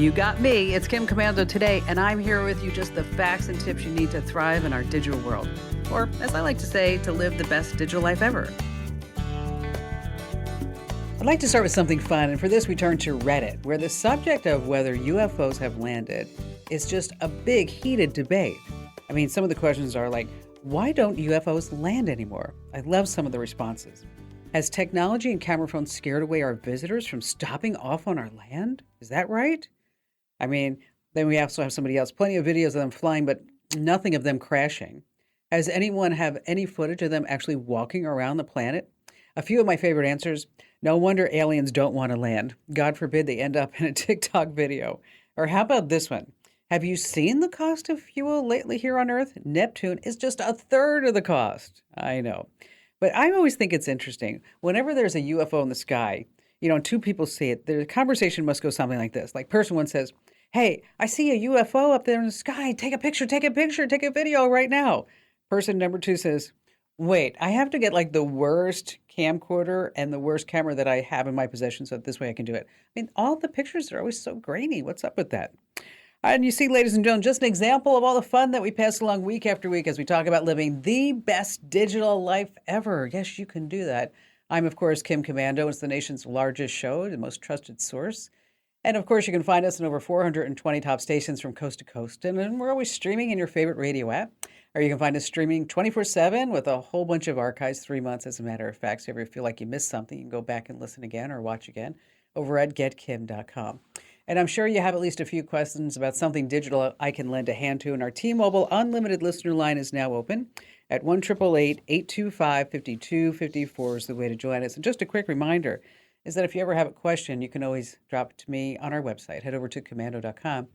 You got me. It's Kim Komando today, and I'm here with you just the facts and tips you need to thrive in our digital world. Or, as I like to say, to live the best digital life ever. I'd like to start with something fun, and for this we turn to Reddit, where the subject of whether UFOs have landed is just a big, heated debate. I mean, some of the questions are like, why don't UFOs land anymore? I love some of the responses. Has technology and camera phones scared away our visitors from stopping off on our land? Is that right? I mean, then we also have somebody else. Plenty of videos of them flying, but nothing of them crashing. Has anyone have any footage of them actually walking around the planet? A few of my favorite answers. No wonder aliens don't want to land. God forbid they end up in a TikTok video. Or how about this one? Have you seen the cost of fuel lately here on Earth? Neptune is just a third of the cost. I know. But I always think it's interesting. Whenever there's a UFO in the sky, and two people see it, the conversation must go something like this. Like person one says, hey, I see a UFO up there in the sky. Take a picture, take a video right now. Person number two says, wait, I have to get like the worst camcorder and the worst camera that I have in my possession so that this way I can do it. I mean, all the pictures are always so grainy. What's up with that? And you see, ladies and gentlemen, just an example of all the fun that we pass along week after week as we talk about living the best digital life ever. Yes, you can do that. I'm, of course, Kim Komando. It's the nation's largest show, the most trusted source. And, of course, you can find us in over 420 top stations from coast to coast. And we're always streaming in your favorite radio app. Or you can find us streaming 24/7 with a whole bunch of archives, 3 months, as a matter of fact. So if you feel like you missed something, you can go back and listen again or watch again over at getkim.com. And I'm sure you have at least a few questions about something digital I can lend a hand to. And our T-Mobile Unlimited listener line is now open at 1-888-825-5254 is the way to join us. And just a quick reminder is that if you ever have a question, you can always drop it to me on our website. Head over to komando.com.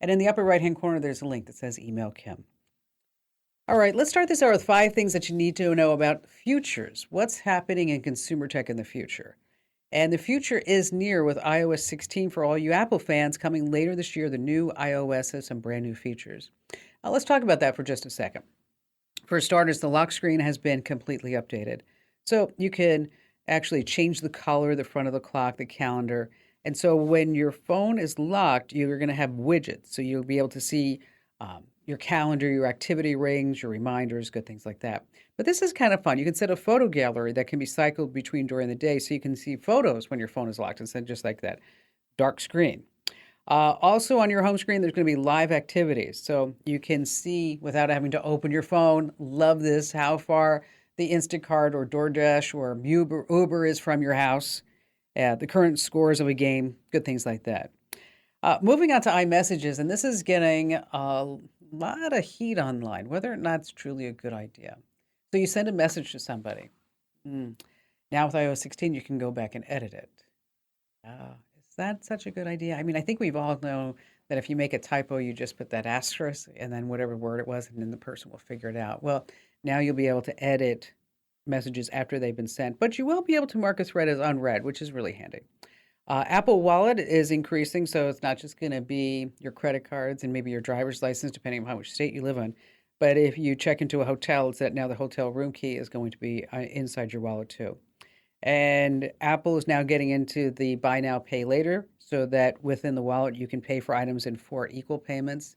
And in the upper right-hand corner, there's a link that says Email Kim. All right, let's start this out with 5 things that you need to know about futures. What's happening in consumer tech in the future? And the future is near with iOS 16 for all you Apple fans coming later this year. The new iOS has some brand new features. Let's talk about that for just a second. For starters, the lock screen has been completely updated. So you can actually change the color, the front of the clock, the calendar. And so when your phone is locked, you're going to have widgets. So you'll be able to see your calendar, your activity rings, your reminders, good things like that. But this is kind of fun. You can set a photo gallery that can be cycled between during the day so you can see photos when your phone is locked instead of just like that dark screen. Also on your home screen, there's going to be live activities. So you can see without having to open your phone, love this, how far the Instacart or DoorDash or Uber is from your house, the current scores of a game, good things like that. Moving on to iMessages, and this is getting a lot of heat online, whether or not it's truly a good idea. So you send a message to somebody. Now with iOS 16, you can go back and edit it. Is that such a good idea? I mean, I think we've all know that if you make a typo, you just put that asterisk and then whatever word it was, and then the person will figure it out. Well, now you'll be able to edit messages after they've been sent, but you will be able to mark a thread as unread, which is really handy. Apple Wallet is increasing, so it's not just going to be your credit cards and maybe your driver's license, depending on how much state you live in. But if you check into a hotel, it's that now the hotel room key is going to be inside your wallet too. And Apple is now getting into the buy now, pay later, so that within the wallet you can pay for items in 4 equal payments.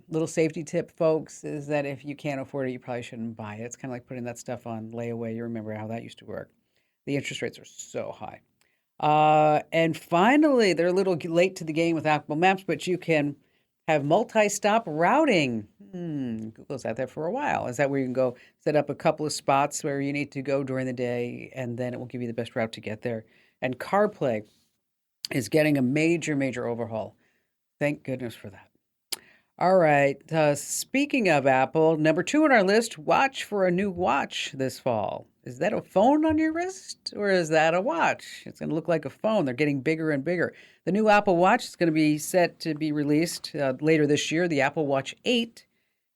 Little safety tip, folks, is that if you can't afford it, you probably shouldn't buy it. It's kind of like putting that stuff on layaway. You remember how that used to work. The interest rates are so high. And finally, they're a little late to the game with Apple Maps, but you can have multi-stop routing. Google's had that for a while. Is that where you can go set up a couple of spots where you need to go during the day, and then it will give you the best route to get there. And CarPlay is getting a major, major overhaul. Thank goodness for that. All right. Speaking of Apple, number 2 on our list, watch for a new watch this fall. Is that a phone on your wrist or is that a watch? It's going to look like a phone. They're getting bigger and bigger. The new Apple Watch is going to be set to be released later this year, the Apple Watch 8.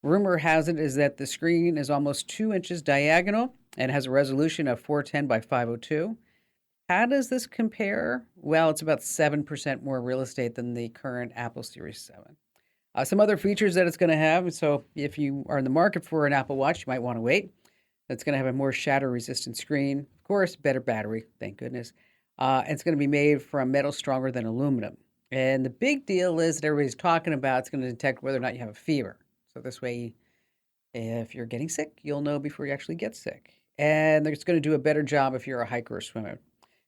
Rumor has it is that the screen is almost 2 inches diagonal and has a resolution of 410 by 502. How does this compare? Well, it's about 7% more real estate than the current Apple Series 7. Some other features that it's going to have. So if you are in the market for an Apple Watch, you might want to wait. It's going to have a more shatter-resistant screen. Of course, better battery, thank goodness. It's going to be made from metal stronger than aluminum. And the big deal is that everybody's talking about it's going to detect whether or not you have a fever. So this way, if you're getting sick, you'll know before you actually get sick. And it's going to do a better job if you're a hiker or swimmer.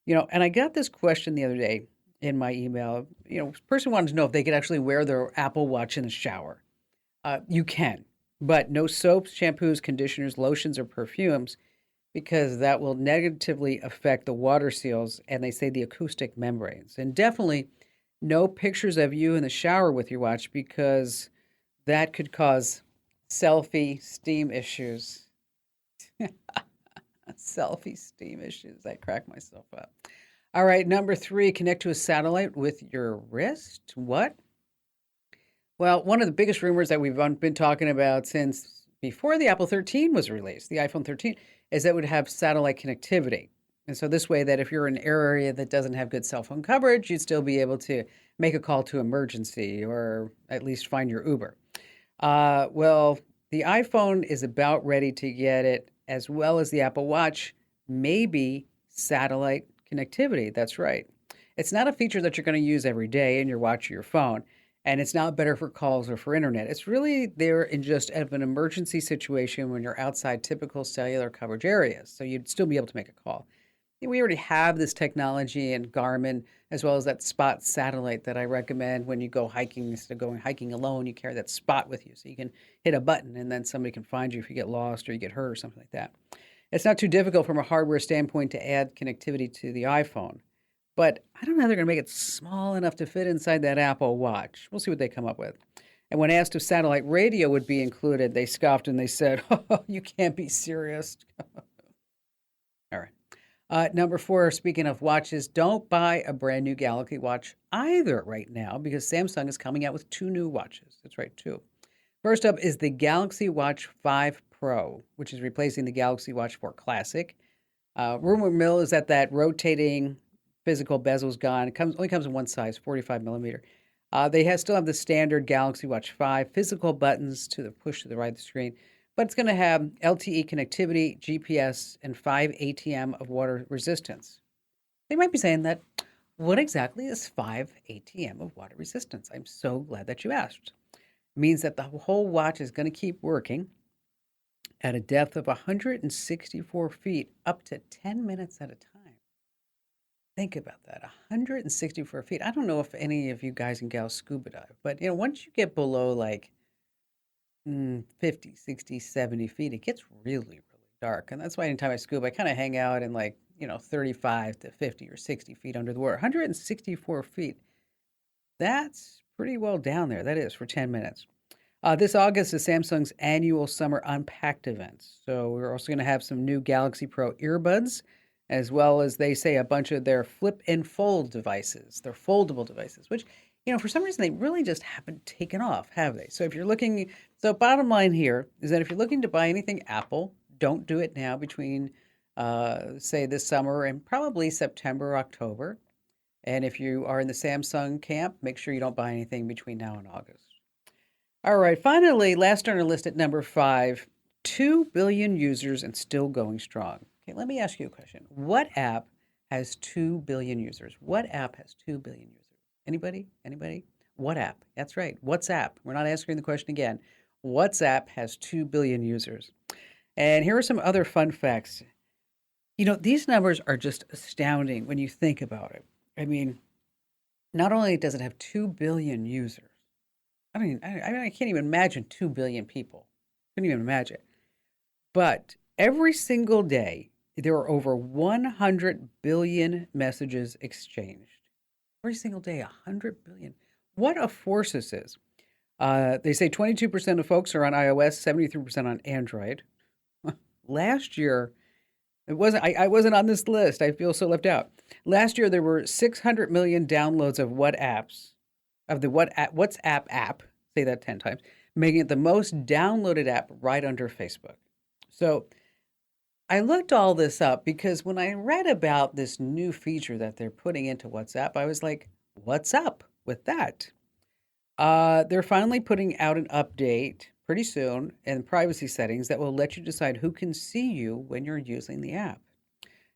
And I got this question the other day in my email. This person wanted to know if they could actually wear their Apple Watch in the shower. You can, but no soaps, shampoos, conditioners, lotions, or perfumes because that will negatively affect the water seals and they say the acoustic membranes. And definitely no pictures of you in the shower with your watch because that could cause selfie steam issues. Selfie steam issues. I crack myself up. All right, number 3, connect to a satellite with your wrist. What? Well, one of the biggest rumors that we've been talking about since before the Apple 13 was released, the iPhone 13, is that it would have satellite connectivity. And so this way that if you're in an area that doesn't have good cell phone coverage, you'd still be able to make a call to emergency or at least find your Uber. Well, the iPhone is about ready to get it, as well as the Apple Watch, maybe satellite connectivity. That's right. It's not a feature that you're going to use every day in your watch or your phone, and it's not better for calls or for internet. It's really there in just an emergency situation when you're outside typical cellular coverage areas, so you'd still be able to make a call. We already have this technology in Garmin, as well as that Spot satellite that I recommend when you go hiking. Instead of going hiking alone, you carry that Spot with you so you can hit a button and then somebody can find you if you get lost or you get hurt or something like that. It's not too difficult from a hardware standpoint to add connectivity to the iPhone, but I don't know how they're going to make it small enough to fit inside that Apple Watch. We'll see what they come up with. And when asked if satellite radio would be included, they scoffed and they said, "Oh, you can't be serious." All right. Number 4, speaking of watches, don't buy a brand new Galaxy Watch either right now because Samsung is coming out with 2 new watches. That's right, 2. First up is the Galaxy Watch 5 Pro, which is replacing the Galaxy Watch 4 Classic. Rumor mill is that rotating physical bezel's gone. It only comes in one size, 45 millimeter. They still have the standard Galaxy Watch 5 physical buttons to the push to the right of the screen, but it's going to have LTE connectivity, GPS, and 5 ATM of water resistance. They might be saying that, what exactly is 5 ATM of water resistance? I'm so glad that you asked. It means that the whole watch is going to keep working at a depth of 164 feet up to 10 minutes at a time. Think about that, 164 feet. I don't know if any of you guys and gals scuba dive, but once you get below like 50, 60, 70 feet, it gets really, really dark. And that's why anytime I scuba, I kind of hang out in 35 to 50 or 60 feet under the water. 164 feet. That's pretty well down there. That is for 10 minutes. This August is Samsung's annual Summer Unpacked event. So we're also going to have some new Galaxy Pro earbuds, as well as they say a bunch of their flip and fold devices. They're foldable devices, which, for some reason they really just haven't taken off, have they? So bottom line here is that if you're looking to buy anything Apple, don't do it now between, say, this summer and probably September, October. And if you are in the Samsung camp, make sure you don't buy anything between now and August. All right, finally, last on our list at number 5, 2 billion users and still going strong. Okay, let me ask you a question. What app has 2 billion users? What app has 2 billion users? Anybody? Anybody? What app? That's right, WhatsApp. We're not answering the question again. WhatsApp has 2 billion users. And here are some other fun facts. These numbers are just astounding when you think about it. I mean, not only does it have 2 billion users, I can't even imagine 2 billion people. Couldn't even imagine. But every single day, there are over 100 billion messages exchanged. Every single day, 100 billion. What a force this is. They say 22% of folks are on iOS, 73% on Android. Last year, I wasn't on this list. I feel so left out. Last year, there were 600 million downloads of WhatsApp app, say that 10 times, making it the most downloaded app right under Facebook. So I looked all this up because when I read about this new feature that they're putting into WhatsApp, I was like, what's up with that? They're finally putting out an update pretty soon in privacy settings that will let you decide who can see you when you're using the app.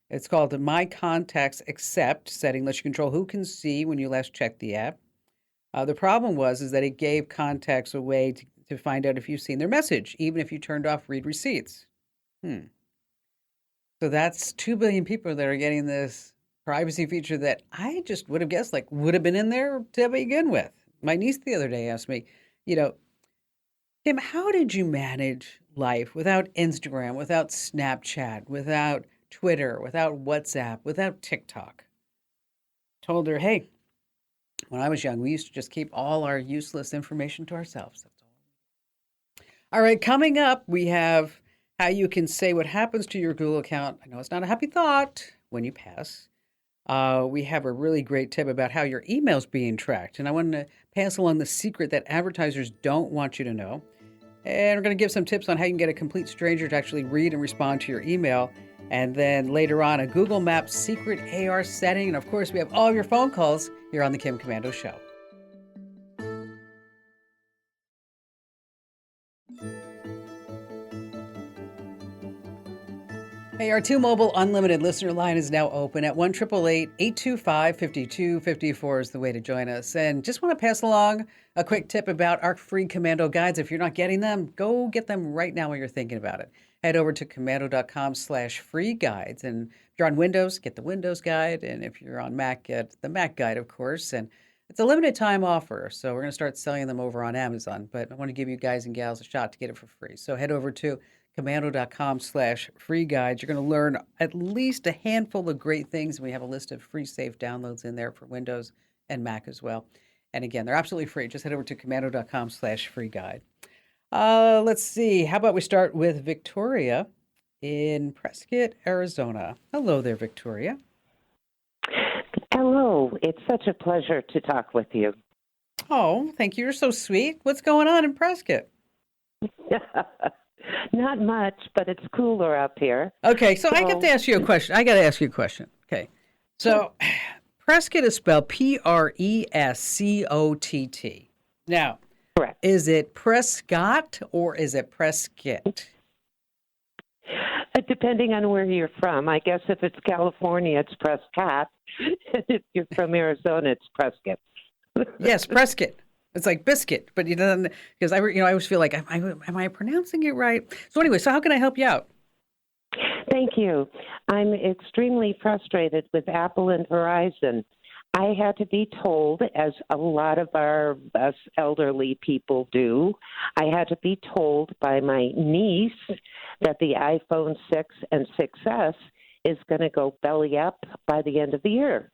It's called the My Contacts Accept setting, lets you control who can see when you last checked the app. The problem is that it gave contacts a way to find out if you've seen their message, even if you turned off read receipts. Hmm. So that's 2 billion people that are getting this privacy feature that I just would have guessed like would have been in there to begin with. My niece the other day asked me, you know, Kim, how did you manage life without Instagram, without Snapchat, without Twitter, without WhatsApp, without TikTok? Told her, hey, when I was young, we used to just keep all our useless information to ourselves. That's all right, coming up, we have how you can say what happens to your Google account. I know it's not a happy thought when you pass. We have a really great tip about how your email's being tracked. And I want to pass along the secret that advertisers don't want you to know. And we're going to give some tips on how you can get a complete stranger to actually read and respond to your email. And then later on, a Google Maps secret AR setting. And of course, we have all of your phone calls here on the Kim Komando Show. Hey, our T-Mobile Unlimited listener line is now open at 1-888-825-5254 is the way to join us. And just want to pass along a quick tip about our free Komando guides. If you're not getting them, go get them right now while you're thinking about it. Head over to komando.com/free guides. And if you're on Windows, get the Windows guide. And if you're on Mac, get the Mac guide, of course. And it's a limited time offer, so we're going to start selling them over on Amazon. But I want to give you guys and gals a shot to get it for free. So head over to komando.com/free guides. You're going to learn at least a handful of great things. We have a list of free safe downloads in there for Windows and Mac as well. And again, they're absolutely free. Just head over to komando.com/free guide. Let's see. How about we start with Victoria in Prescott, Arizona. Hello there, Victoria. Hello. It's such a pleasure to talk with you. Oh, thank you. You're so sweet. What's going on in Prescott? Not much, but it's cooler up here. Okay, so I got to ask you a question. Okay. So Prescott is spelled Prescott. Now, Correct. Is it Prescott or is it Prescott? Depending on where you're from. I guess if it's California, it's Prescott. If you're from Arizona, it's Prescott. Yes, Prescott. It's like biscuit, but you don't, because I always feel like, am I pronouncing it right? So anyway, so how can I help you out? Thank you. I'm extremely frustrated with Apple and Verizon. I had to be told, as a lot of us elderly people do, I had to be told by my niece that the iPhone 6 and 6S is going to go belly up by the end of the year.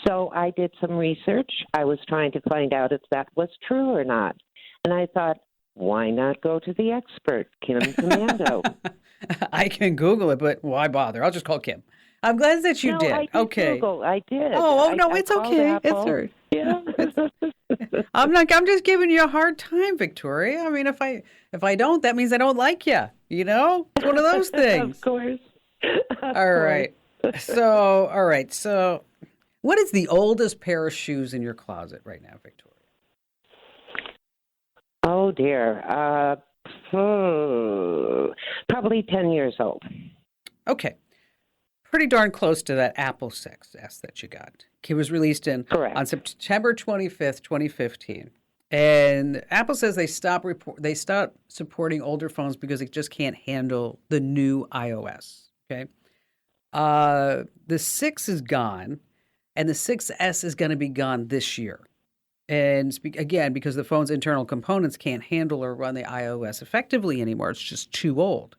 So I did some research. I was trying to find out if that was true or not. And I thought, why not go to the expert, Kim Komando? I can Google it, but why bother? I'll just call Kim. I'm glad that you did. I did Okay. Google. I did. Oh, no, it's okay. It's all right. Yeah. I'm just giving you a hard time, Victoria. I mean, if I don't, that means I don't like you. You know, it's one of those things. Of course. All right. So, what is the oldest pair of shoes in your closet right now, Victoria? Oh dear. Probably 10 years old. Okay. Pretty darn close to that Apple 6S that you got. It was released on September 25th, 2015. And Apple says they stopped supporting older phones because it just can't handle the new iOS. Okay. The 6 is gone, and the 6S is going to be gone this year. And again, because the phone's internal components can't handle or run the iOS effectively anymore. It's just too old.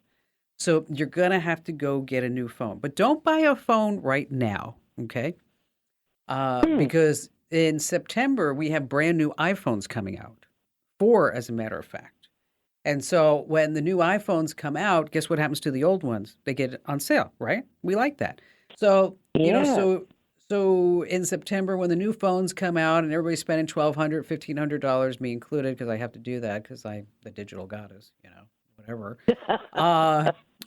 So you're going to have to go get a new phone. But don't buy a phone right now, okay? Because in September, we have brand new iPhones coming out. 4, as a matter of fact. And so when the new iPhones come out, guess what happens to the old ones? They get on sale, right? We like that. So, so in September, when the new phones come out and everybody's spending $1,200, $1,500, me included, because I have to do that because I'm the digital goddess, whatever,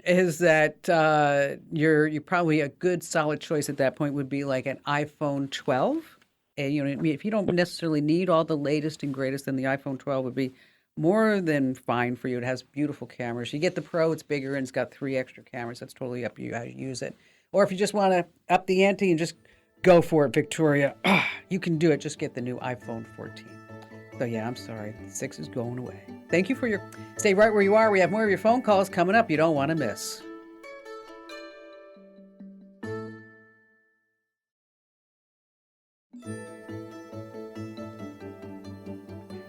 is that you're probably a good solid choice at that point would be like an iPhone 12. And, if you don't necessarily need all the latest and greatest, then the iPhone 12 would be more than fine for you. It has beautiful cameras. You get the Pro, it's bigger, and it's got 3 extra cameras. That's totally up to you how you use it. Or if you just want to up the ante and just Go for it, Victoria. You can do it. Just get the new iPhone 14. So yeah, I'm sorry. 6 is going away. Thank you for your... Stay right where you are. We have more of your phone calls coming up you don't want to miss.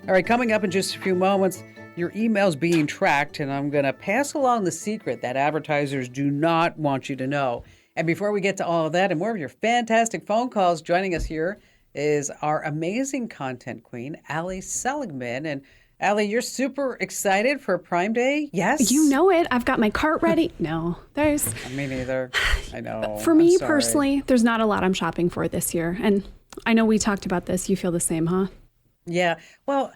All right, coming up in just a few moments, your email's being tracked, and I'm going to pass along the secret that advertisers do not want you to know. And before we get to all of that and more of your fantastic phone calls, joining us here is our amazing content queen, Allie Seligman. And Allie, you're super excited for Prime Day? Yes? You know it. I've got my cart ready. No, there's... Me neither. I know. For me personally, there's not a lot I'm shopping for this year. And I know we talked about this. You feel the same, huh? Yeah. Well,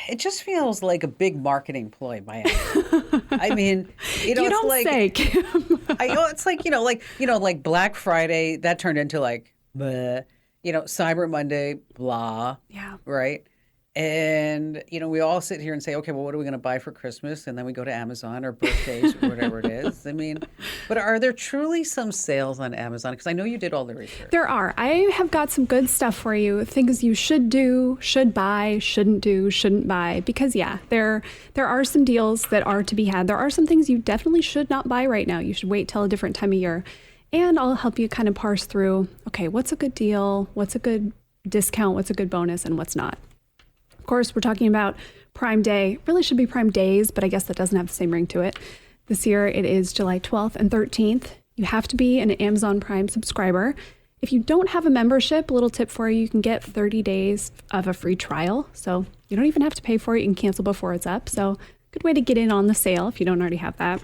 it just feels like a big marketing ploy by Apple. I mean, you don't say, Kim. I know it's like Black Friday that turned into like, bleh, Cyber Monday, blah. Yeah. Right. And, we all sit here and say, okay, well, what are we going to buy for Christmas? And then we go to Amazon or birthdays or whatever it is. I mean, but are there truly some sales on Amazon? Because I know you did all the research. There are. I have got some good stuff for you. Things you should do, should buy, shouldn't do, shouldn't buy. Because, yeah, there are some deals that are to be had. There are some things you definitely should not buy right now. You should wait till a different time of year. And I'll help you kind of parse through, okay, what's a good deal? What's a good discount? What's a good bonus? And what's not? Of course, we're talking about Prime Day. Really should be Prime Days, but I guess that doesn't have the same ring to it. This year, it is July 12th and 13th. You have to be an Amazon Prime subscriber. If you don't have a membership, a little tip for you, you can get 30 days of a free trial. So you don't even have to pay for it. You can cancel before it's up. So good way to get in on the sale if you don't already have that.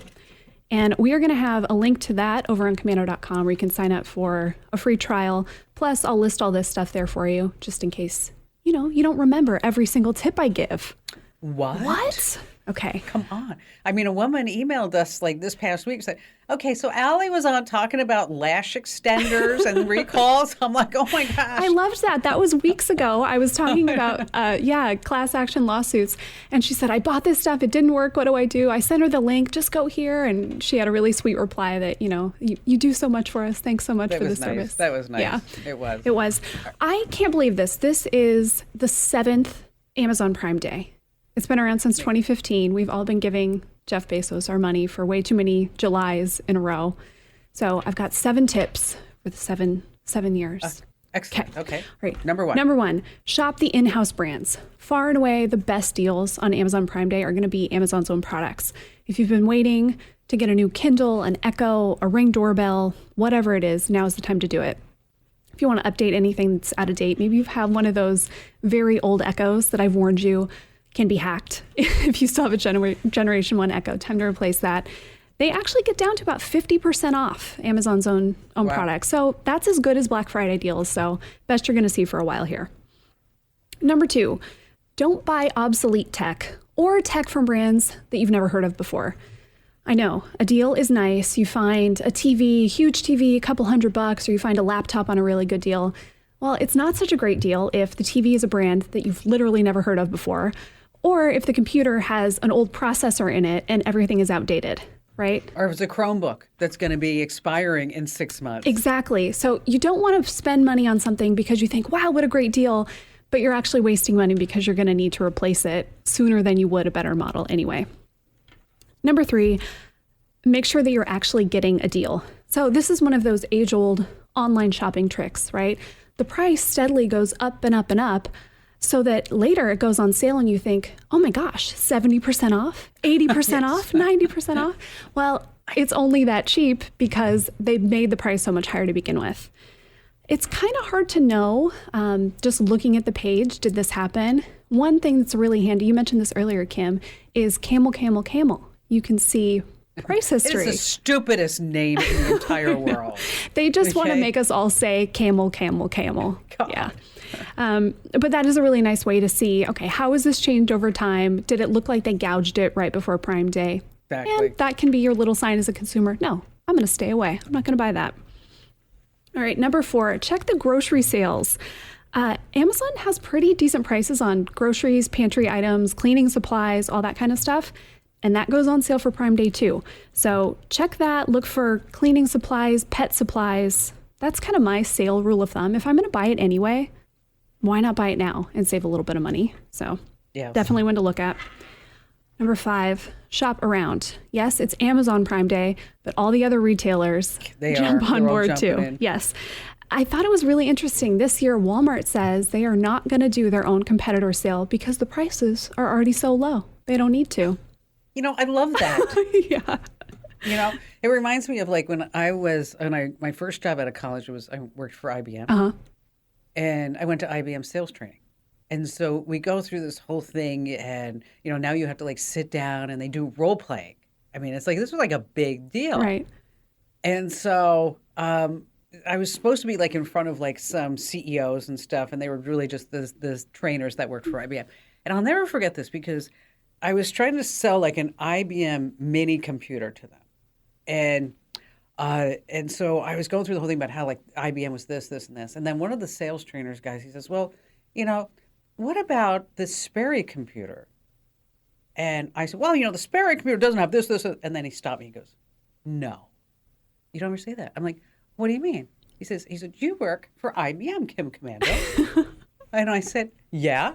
And we are going to have a link to that over on Komando.com where you can sign up for a free trial. Plus, I'll list all this stuff there for you just in case you don't remember every single tip I give. What? Okay. Come on. I mean, a woman emailed us like this past week, said, okay, so Allie was on talking about lash extenders and recalls. I'm like, oh my gosh. I loved that. That was weeks ago. I was talking about, class action lawsuits. And she said, I bought this stuff. It didn't work. What do I do? I sent her the link. Just go here. And she had a really sweet reply that, you do so much for us. Thanks so much for the service. That was nice. Yeah. It was. It was. I can't believe this. This is the 7th Amazon Prime Day. It's been around since 2015. We've all been giving Jeff Bezos our money for way too many Julys in a row. So I've got 7 tips for the seven years. Excellent. Okay. All right. Number 1. Number 1, shop the in-house brands. Far and away, the best deals on Amazon Prime Day are going to be Amazon's own products. If you've been waiting to get a new Kindle, an Echo, a Ring doorbell, whatever it is, now is the time to do it. If you want to update anything that's out of date, maybe you've had one of those very old Echoes that I've warned you can be hacked. If you still have a Generation 1 Echo, time to replace that. They actually get down to about 50% off Amazon's own products. So that's as good as Black Friday deals. So best you're going to see for a while here. Number 2, don't buy obsolete tech or tech from brands that you've never heard of before. I know, a deal is nice. You find a TV, huge TV, a couple $100, or you find a laptop on a really good deal. Well, it's not such a great deal if the TV is a brand that you've literally never heard of before, or if the computer has an old processor in it and everything is outdated, right? Or if it's a Chromebook that's going to be expiring in 6 months. Exactly. So you don't want to spend money on something because you think, wow, what a great deal, but you're actually wasting money because you're going to need to replace it sooner than you would a better model anyway. Number 3, make sure that you're actually getting a deal. So this is one of those age-old online shopping tricks, right? The price steadily goes up and up and up, so that later it goes on sale and you think, oh my gosh, 70% off, 80% off, 90% off. Well, it's only that cheap because they've made the price so much higher to begin with. It's kind of hard to know, just looking at the page, did this happen? One thing that's really handy, you mentioned this earlier, Kim, is Camel. You can see price history. It's the stupidest name in the entire world. They just want to make us all say camel. God. Yeah. But that is a really nice way to see, okay, how has this changed over time? Did it look like they gouged it right before Prime Day? Exactly. And that can be your little sign as a consumer. No, I'm going to stay away. I'm not going to buy that. All right, number 4, check the grocery sales. Amazon has pretty decent prices on groceries, pantry items, cleaning supplies, all that kind of stuff. And that goes on sale for Prime Day too. So check that, look for cleaning supplies, pet supplies, That's kind of my sale rule of thumb. If I'm going to buy it anyway, why not buy it now and save a little bit of money? So definitely one to look at. Number 5, shop around. Yes, it's Amazon Prime Day, but all the other retailers jump on board too. Yes. I thought it was really interesting. This year, Walmart says they are not going to do their own competitor sale because the prices are already so low. They don't need to. I love that. Yeah. It reminds me of like when my first job out of college I worked for IBM, and I went to IBM sales training. And so we go through this whole thing, and now you have to like sit down and they do role playing. I mean, it's like this was like a big deal, right? And so I was supposed to be like in front of like some CEOs and stuff, and they were really just the trainers that worked for IBM. And I'll never forget this because I was trying to sell like an IBM mini computer to them, and so I was going through the whole thing about how like IBM was this, and this, and then one of the sales trainers guys, he says, "Well, what about the Sperry computer?" And I said, "Well, the Sperry computer doesn't have this, and then he stopped me. He goes, "No, you don't ever say that." I'm like, "What do you mean?" He said, "You work for IBM, Kim Komando." And I said, "Yeah."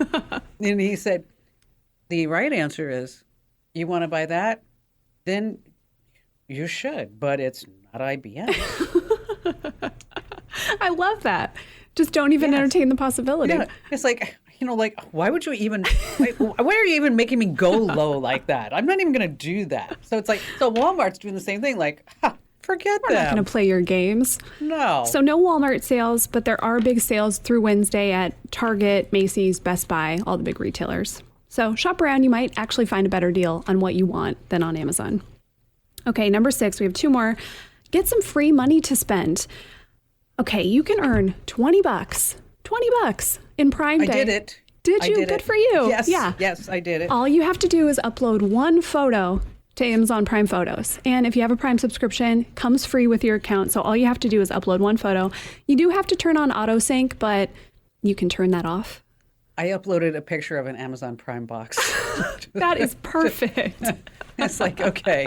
And he said, "The right answer is, you want to buy that? Then you should, but it's not IBM." I love that. Just don't even entertain the possibility. Yeah. It's like, why would you even, why are you even making me go low like that? I'm not even going to do that. So it's like, so Walmart's doing the same thing. Like, forget We're them. not going to play your games. No. So no Walmart sales, but there are big sales through Wednesday at Target, Macy's, Best Buy, all the big retailers. So shop around. You might actually find a better deal on what you want than on Amazon. Okay, number 6, we have 2 more. Get some free money to spend. Okay, you can earn $20 in Prime Day. I did it. Did you? Good for you. Yes. Yeah. Yes, I did it. All you have to do is upload one photo to Amazon Prime Photos. And if you have a Prime subscription, it comes free with your account. So all you have to do is upload one photo. You do have to turn on auto sync, but you can turn that off. I uploaded a picture of an Amazon Prime box. That is perfect. It's like, okay,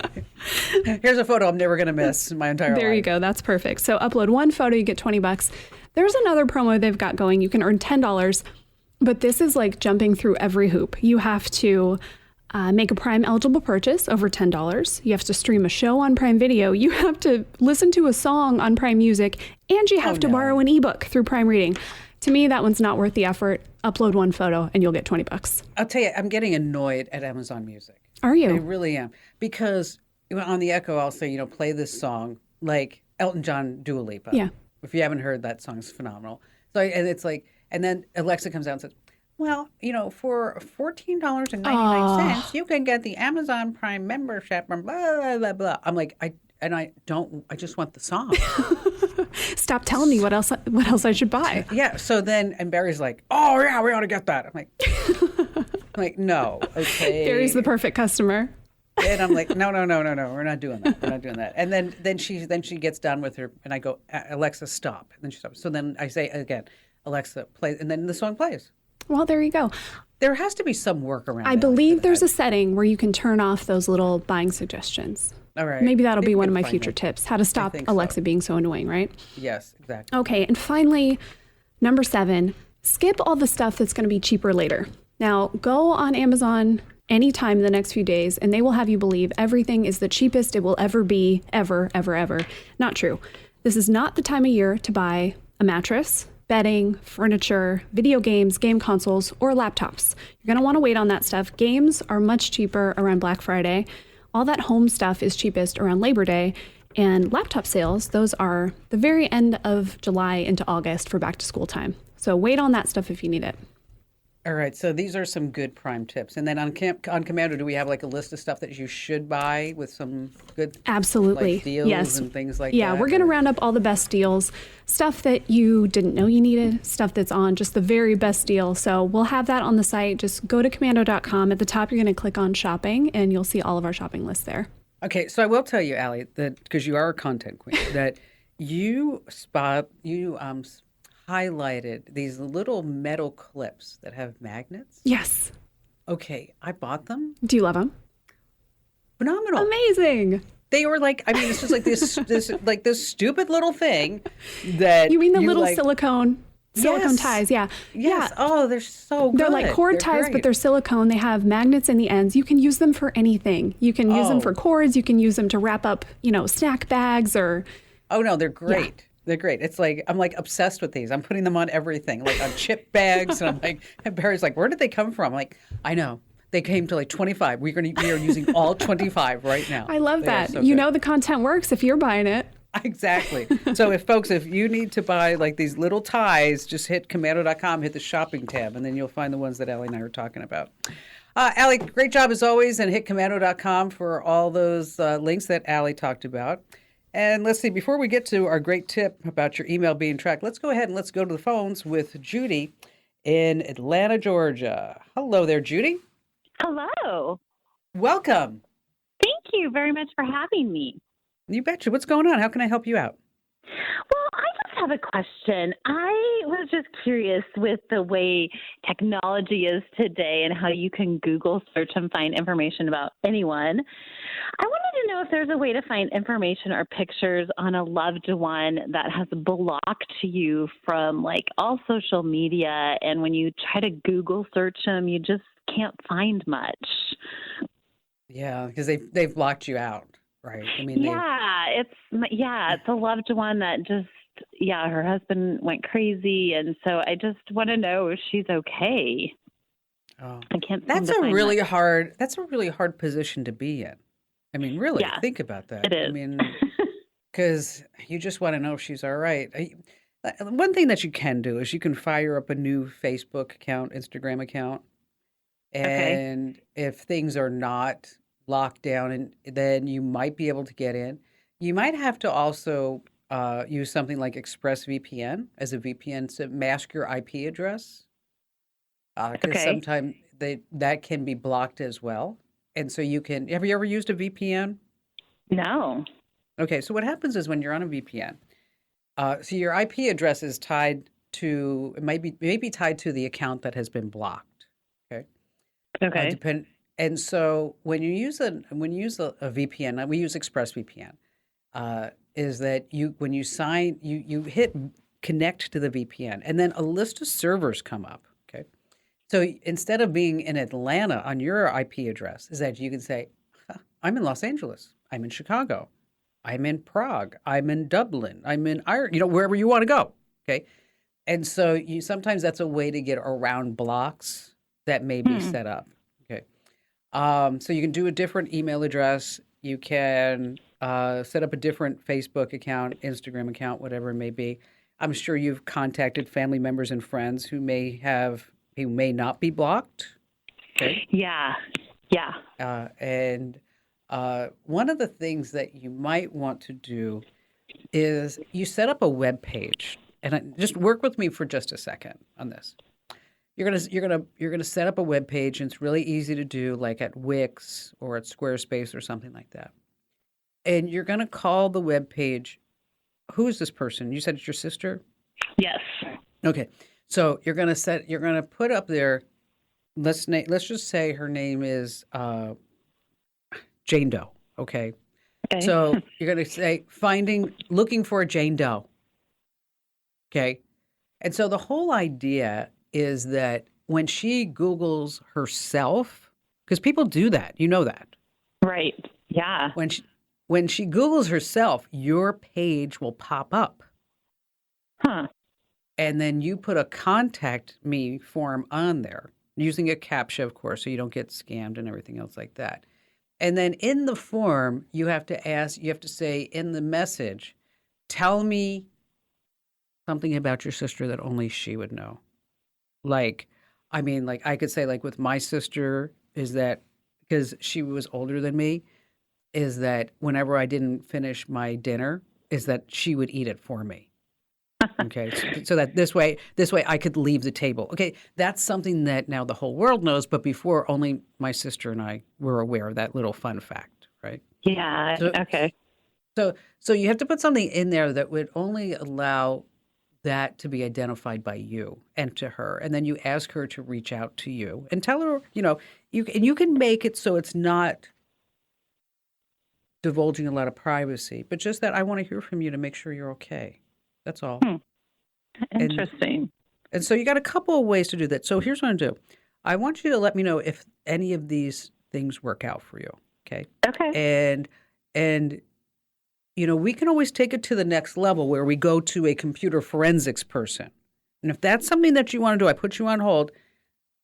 here's a photo I'm never going to miss in my entire life. There you go. That's perfect. So upload one photo, you get $20. There's another promo they've got going. You can earn $10, but this is like jumping through every hoop. You have to make a Prime eligible purchase over $10. You have to stream a show on Prime Video. You have to listen to a song on Prime Music, and you have to borrow an ebook through Prime Reading. To me, that one's not worth the effort. Upload one photo and you'll get $20. I'll tell you, I'm getting annoyed at Amazon Music. Are you? I really am. Because on the Echo, I'll say, play this song, like Elton John, Dua Lipa. Yeah. If you haven't heard, that song's phenomenal. So, and it's like, and then Alexa comes out and says, well, for $14.99, you can get the Amazon Prime membership and blah, blah, blah, blah. I'm like, I just want the song. Stop telling me what else I should buy. Yeah. So then, and Barry's like, oh yeah, we ought to get that. I'm like, no, okay. Barry's the perfect customer. And I'm like, no, we're not doing that. We're not doing that. And then she gets done with her, and I go, Alexa, stop. And then she stops. So then I say again, Alexa, play, and then the song plays. Well, there you go. There has to be some workaround. I believe there's a setting where you can turn off those little buying suggestions. All right. Maybe that'll be one of my future tips, how to stop Alexa being so annoying, right? Yes, exactly. Okay, and finally, number 7, skip all the stuff that's going to be cheaper later. Now, go on Amazon anytime in the next few days, and they will have you believe everything is the cheapest it will ever be, ever, ever, ever. Not true. This is not the time of year to buy a mattress, bedding, furniture, video games, game consoles, or laptops. You're going to want to wait on that stuff. Games are much cheaper around Black Friday. All that home stuff is cheapest around Labor Day. And laptop sales, those are the very end of July into August for back to school time. So wait on that stuff if you need it. All right, so these are some good Prime tips. And then on Komando, do we have like a list of stuff that you should buy with some good Absolutely. like, deals and things like that? Yeah, we're going to round up all the best deals, stuff that you didn't know you needed, stuff that's on just the very best deal. So we'll have that on the site. Just go to Komando.com. At the top, you're going to click on shopping, and you'll see all of our shopping lists there. Okay, so I will tell you, Allie, that because you are a content queen, that you highlighted these little metal clips that have magnets. Yes. Okay, I bought them. Do you love them? Phenomenal. Amazing. They were like, I mean, it's just like this stupid little thing that You mean the little like, silicone yes, ties? Yeah. yes. Yeah. Oh, they're so good. They're like cord They're ties, great. but they're silicone. They have magnets in the ends. You can use them for anything. You can use them for cords. You can use them to wrap up, snack bags or. Oh no, they're great. They're great. It's like I'm like obsessed with these. I'm putting them on everything, like on chip bags, and I'm like, and Barry's like, where did they come from? I'm like, I know. They came to like 25. We are using all 25 right now. I love They are that. so You good. know the content works if you're buying it. Exactly. So if you need to buy like these little ties, just hit Komando.com, hit the shopping tab, and then you'll find the ones that Allie and I were talking about. Allie, great job as always, and hit Komando.com for all those links that Allie talked about. And let's see, before we get to our great tip about your email being tracked, let's go ahead and let's go to the phones with Judy in Atlanta, Georgia. Hello there, Judy. Hello. Welcome. Thank you very much for having me. You betcha. What's going on? How can I help you out? Well, I just have a question. I was just curious with the way technology is today and how you can Google search and find information about anyone. I wanted to know if there's a way to find information or pictures on a loved one that has blocked you from like all social media, and when you try to Google search them, you just can't find much. Yeah, because they've blocked you out, right? I mean, It's a loved one that just her husband went crazy, and so I just want to know if she's okay. oh, I can't. that's seem to a find really much. hard. That's a really hard position to be in. I mean, really, Yeah, think about that. it is. I mean, because you just want to know if she's all right. One thing that you can do is you can fire up a new Facebook account, Instagram account, Okay. and if things are not locked down, and then you might be able to get in. You might have to also use something like ExpressVPN as a VPN to mask your IP address, because Okay. sometimes that can be blocked as well. And so you can. Have you ever used a VPN? No. Okay, so what happens is when you're on a VPN, so your IP address is tied to it may be tied to the account that has been blocked. Okay. Okay. Depend and so when you use a VPN, we use ExpressVPN, is that when you sign you hit connect to the VPN, and then a list of servers come up. Okay, so instead of being in Atlanta on your IP address, is that you can say, "Huh, I'm in Los Angeles, I'm in Chicago, I'm in Prague, I'm in Dublin, I'm in Ireland, wherever you want to go." Okay, and so sometimes that's a way to get around blocks that may be Hmm. set up. Okay. So you can do a different email address. You can set up a different Facebook account, Instagram account, whatever it may be. I'm sure you've contacted family members and friends who may not be blocked. Okay. Yeah. Yeah. And one of the things that you might want to do is you set up a web page, and just work with me for just a second on this. You're gonna set up a web page, and it's really easy to do, like at Wix or at Squarespace or something like that. And you're gonna call the web page. Who is this person? You said it's your sister. Yes. Okay, so you're gonna put up there. Let's just say her name is Jane Doe. Okay, Okay. so you're gonna say looking for a Jane Doe. Okay, and so the whole idea is that when she Googles herself, because people do that, you know that. Right. Yeah. When she Googles herself, your page will pop up. Huh. And then you put a contact me form on there using a CAPTCHA, of course, so you don't get scammed and everything else like that. And then in the form, you have to say in the message, tell me something about your sister that only she would know. Like, I mean, like I could say, like with my sister, is that because she was older than me, is that whenever I didn't finish my dinner, is that she would eat it for me. Okay, so that this way I could leave the table. Okay, that's something that now the whole world knows, but before only my sister and I were aware of that little fun fact, right? Yeah. So, Okay. so you have to put something in there that would only allow that to be identified by you and to her, and then you ask her to reach out to you and tell her, you can make it so it's not divulging a lot of privacy, but just that I want to hear from you to make sure you're okay. That's all. Interesting. And so you got a couple of ways to do that. So here's what I'm going to do. I want you to let me know if any of these things work out for you. Okay. Okay. And we can always take it to the next level where we go to a computer forensics person. And if that's something that you want to do, I put you on hold.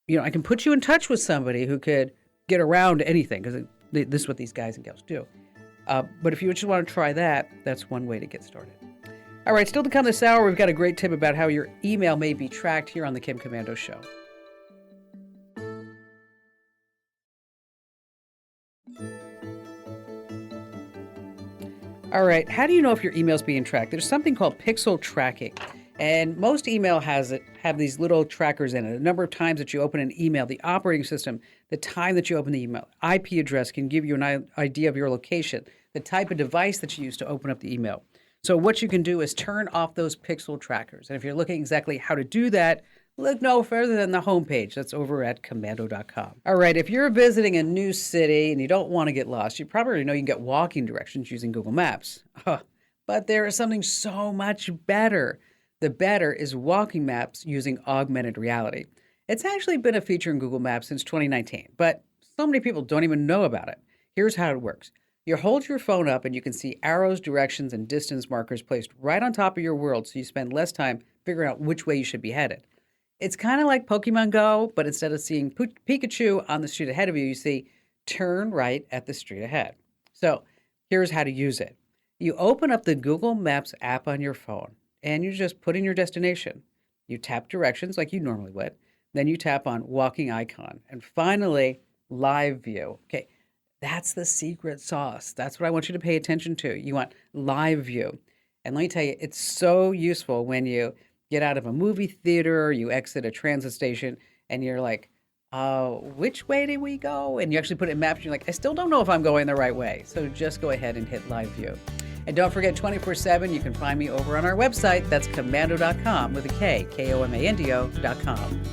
I can put you in touch with somebody who could get around anything, because this is what these guys and gals do. But if you just want to try that, that's one way to get started. All right, still to come this hour, we've got a great tip about how your email may be tracked here on the Kim Komando Show. All right, how do you know if your email is being tracked? There's something called pixel tracking, and most email have these little trackers in it. The number of times that you open an email, the operating system, the time that you open the email, IP address can give you an idea of your location, the type of device that you use to open up the email. So what you can do is turn off those pixel trackers. And if you're looking exactly how to do that, look no further than the homepage. That's over at Komando.com. All right, if you're visiting a new city and you don't want to get lost, you probably know you can get walking directions using Google Maps. But there is something so much better. The better is walking maps using augmented reality. It's actually been a feature in Google Maps since 2019, but so many people don't even know about it. Here's how it works. You hold your phone up and you can see arrows, directions, and distance markers placed right on top of your world, so you spend less time figuring out which way you should be headed. It's kind of like Pokemon Go, but instead of seeing Pikachu on the street ahead of you, you see turn right at the street ahead. So here's how to use it. You open up the Google Maps app on your phone and you just put in your destination. You tap directions like you normally would. Then you tap on walking icon. And finally, live view. Okay, that's the secret sauce. That's what I want you to pay attention to. You want live view. And let me tell you, it's so useful when you get out of a movie theater, you exit a transit station, and you're like, which way did we go? And you actually put it in maps, and you're like, I still don't know if I'm going the right way. So just go ahead and hit live view. And don't forget, 24/7, you can find me over on our website. That's Komando.com with a K, Komando.com.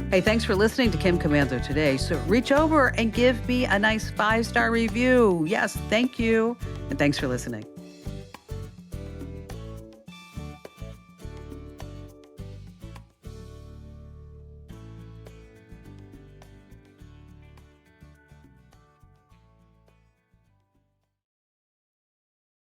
Hey, thanks for listening to Kim Komando today. So reach over and give me a nice 5-star review. Yes, thank you. And thanks for listening.